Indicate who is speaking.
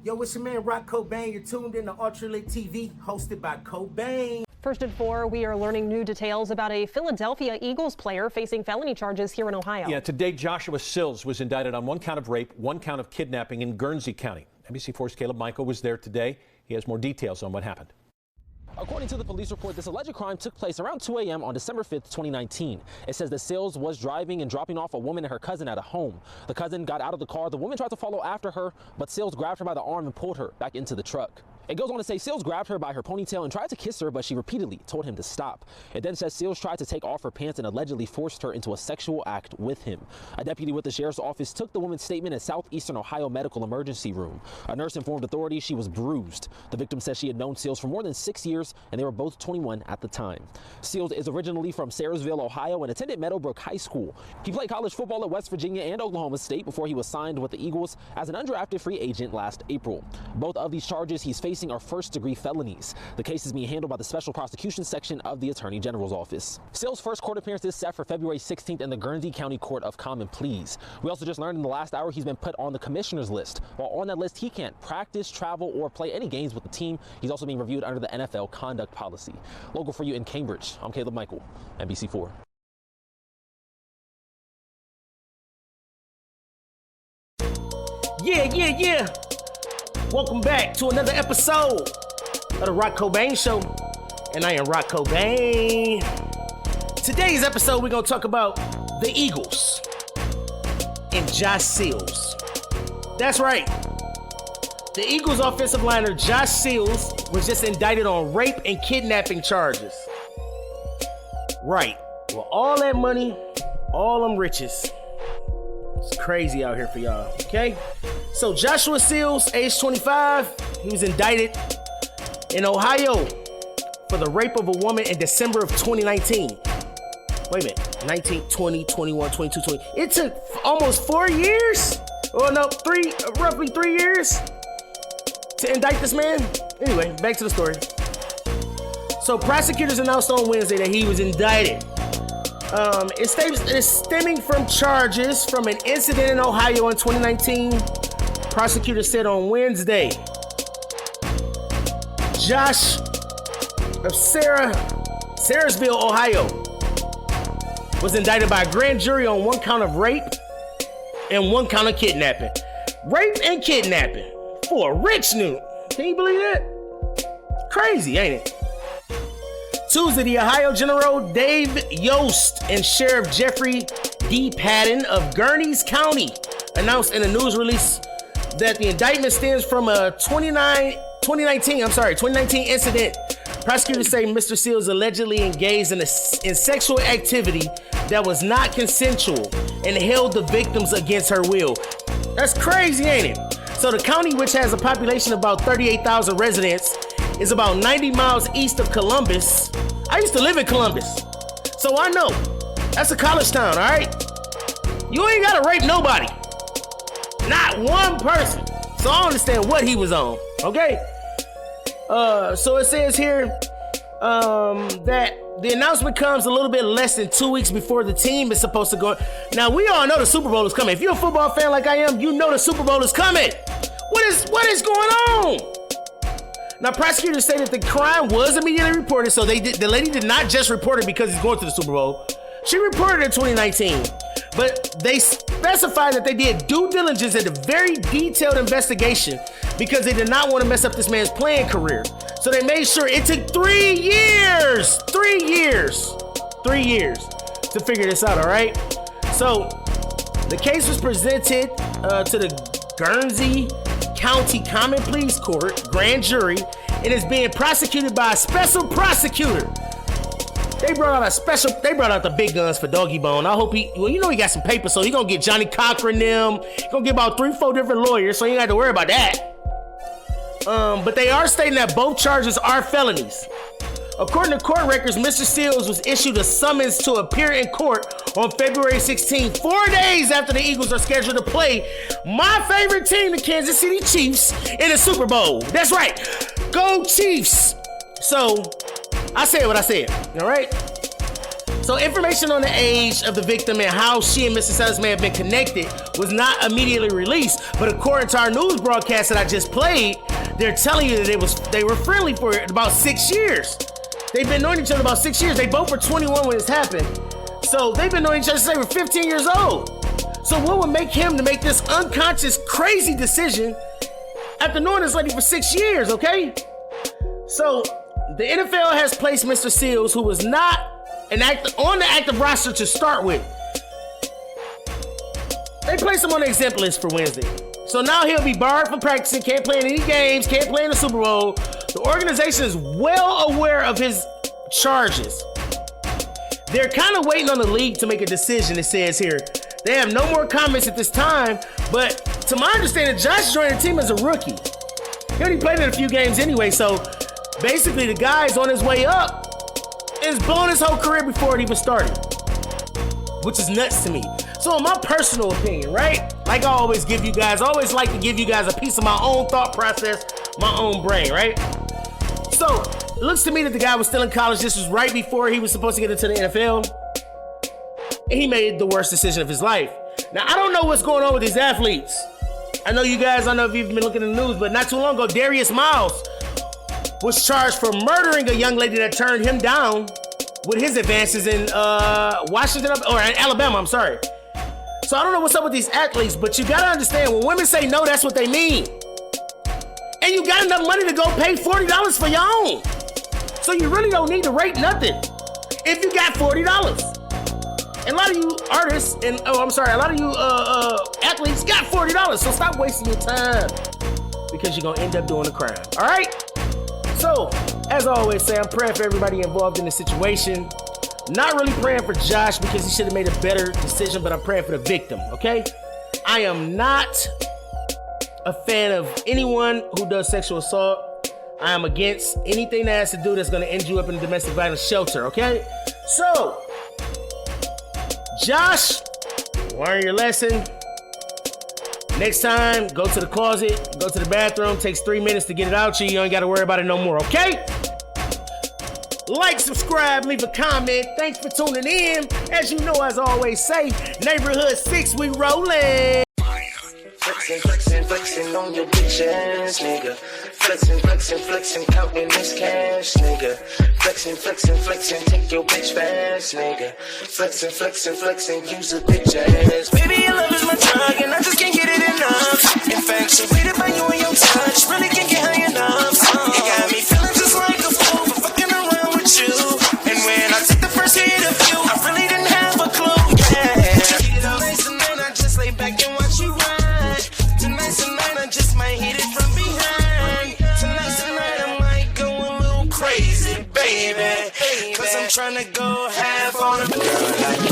Speaker 1: Yo, it's your man Rock Cobain. You're tuned in to Ultralit TV, hosted by Cobain.
Speaker 2: First at 4, we are learning new details about a Philadelphia Eagles player facing felony charges here in Ohio.
Speaker 3: Yeah, today Josh Sills was indicted on 1 count of rape, 1 count of kidnapping in Guernsey County. NBC4's Caleb Michael was there today. He has more details on what happened.
Speaker 4: According to the police report, this alleged crime took place around 2 a.m. on December 5th, 2019. It says that Sills was driving and dropping off a woman and her cousin at a home. The cousin got out of the car. The woman tried to follow after her, but Sills grabbed her by the arm and pulled her back into the truck. It goes on to say Sills grabbed her by her ponytail and tried to kiss her, but she repeatedly told him to stop. It then says Sills tried to take off her pants and allegedly forced her into a sexual act with him. A deputy with the sheriff's office took the woman's statement at Southeastern Ohio Medical Emergency Room. A nurse informed authorities she was bruised. The victim says she had known Sills for more than 6 years, and they were both 21 at the time. Sills is originally from Sayersville, Ohio, and attended Meadowbrook High School. He played college football at West Virginia and Oklahoma State before he was signed with the Eagles as an undrafted free agent last April. Both of these charges he's facing are first-degree felonies. The case is being handled by the Special Prosecution Section of the Attorney General's office. Sills' first court appearance is set for February 16th in the Guernsey County Court of Common Pleas. We also just learned in the last hour he's been put on the commissioner's list. While on that list, he can't practice, travel, or play any games with the team. He's also being reviewed under the NFL conduct policy. Local for you in Cambridge, I'm Caleb Michael, NBC4.
Speaker 1: Yeah. Welcome back to another episode of the Rock Cobain Show. And I am Rock Cobain. Today's episode, we're going to talk about the Eagles and Josh Sills. That's right. The Eagles offensive liner Josh Sills was just indicted on rape and kidnapping charges. Right. Well, all that money, all them riches. It's crazy out here for y'all, okay? So Joshua Sills, age 25, he was indicted in Ohio for the rape of a woman in December of 2019. Wait a minute, 19, 20, 21, 22, 20. It took almost 4 years? Oh no, roughly 3 years to indict this man? Anyway, back to the story. So prosecutors announced on Wednesday that he was indicted. It's stemming from charges from an incident in Ohio in 2019. Prosecutors said on Wednesday, Josh of Sayersville, Ohio, was indicted by a grand jury on 1 count of rape and 1 count of kidnapping. Rape and kidnapping for a rich nigga. Can you believe that? Crazy, ain't it? Tuesday, the Ohio General Dave Yost and Sheriff Jeffrey D. Patton of Guernsey County announced in a news release that the indictment stems from a 2019 incident. Prosecutors say Mr. Sills allegedly engaged in sexual activity that was not consensual and held the victims against her will. That's crazy, ain't it? So the county, which has a population of about 38,000 residents, is about 90 miles east of Columbus. I used to live in Columbus, so I know. That's a college town, all right? You ain't gotta rape nobody. Not one person. So I understand what he was on, okay? So it says here that the announcement comes a little bit less than 2 weeks before the team is supposed to go. Now, we all know the Super Bowl is coming. If you're a football fan like I am, you know the Super Bowl is coming. What is going on? Now, prosecutors say that the crime was immediately reported, so the lady did not just report it because he's going to the Super Bowl. She reported it in 2019, but they specified that they did due diligence and a very detailed investigation because they did not want to mess up this man's playing career. So they made sure it took 3 years to figure this out, all right? So the case was presented to the Guernsey County Common Pleas Court grand jury and is being prosecuted by a special prosecutor. They brought out the big guns for Doggy Bone. I hope he got some paper, so he gonna get Johnny Cochran them. He gonna get about 3-4 different lawyers, so you ain't got to worry about that. But they are stating that both charges are felonies. According to court records, Mr. Sills was issued a summons to appear in court on February 16, 4 days after the Eagles are scheduled to play my favorite team, the Kansas City Chiefs, in the Super Bowl. That's right. Go Chiefs. So I said what I said, all right? So So information on the age of the victim and how she and Mr. Sills may have been connected was not immediately released, but according to our news broadcast that I just played, they're telling you that they were friendly for about 6 years. They've been knowing each other about 6 years. They both were 21 when this happened. So they've been knowing each other since they were 15 years old. So what would make him to make this unconscious, crazy decision after knowing this lady for 6 years, okay? So the NFL has placed Mr. Sills, who was not on the active roster to start with. They placed him on the exempt list for Wednesday. So now he'll be barred from practicing, can't play in any games, can't play in the Super Bowl. The organization is well aware of his charges. They're kind of waiting on the league to make a decision, it says here. They have no more comments at this time, but to my understanding, Josh joined the team as a rookie. He only played in a few games anyway, so basically the guy's on his way up and is blowing his whole career before it even started, which is nuts to me. So in my personal opinion, right? Like I always give you guys, I always like to give you guys a piece of my own thought process, my own brain, right? So it looks to me that the guy was still in college. This was right before he was supposed to get into the NFL. And he made the worst decision of his life. Now, I don't know what's going on with these athletes. I know you guys, I don't know if you've been looking at the news, but not too long ago, Darius Miles was charged for murdering a young lady that turned him down with his advances in Washington, or in Alabama, I'm sorry. So I don't know what's up with these athletes, but you gotta understand, when women say no, that's what they mean. And you got enough money to go pay $40 for your own. So you really don't need to rate nothing if you got $40. And a lot of you artists, a lot of you athletes got $40, so stop wasting your time because you're gonna end up doing a crime, all right? So, as I always say, I'm praying for everybody involved in the situation. Not really praying for Josh because he should have made a better decision, but I'm praying for the victim, okay? I am not a fan of anyone who does sexual assault. I am against anything that has to do that's gonna end you up in a domestic violence shelter, okay? So, Josh, learn your lesson. Next time, go to the closet, go to the bathroom, takes 3 minutes to get it out to you. You ain't got to worry about it no more, okay? Like, subscribe, leave a comment. Thanks for tuning in. As you know, as I always say, Neighborhood 6, we rollin'.
Speaker 5: Flexin', flexin', flexin' on your bitch ass, nigga. Flexin', flexin', flexin', counting this cash, nigga. Flexin', flexin', flexin', take your bitch fast, nigga. Flexin', flexin', flexin', use a bitch ass. Baby, your love is my drug, and I just can't get it enough. Infatuated by you and your touch, really can't get high enough. You got me feeling just like a fool for fucking around with you. And when I took the first hit of you, I really didn't have a clue, yeah. Nice and then I just lay back and watch you ride. Tonight I just might hit it from behind. Tonight I might go a little crazy, baby. Cause I'm tryna go half on a girl like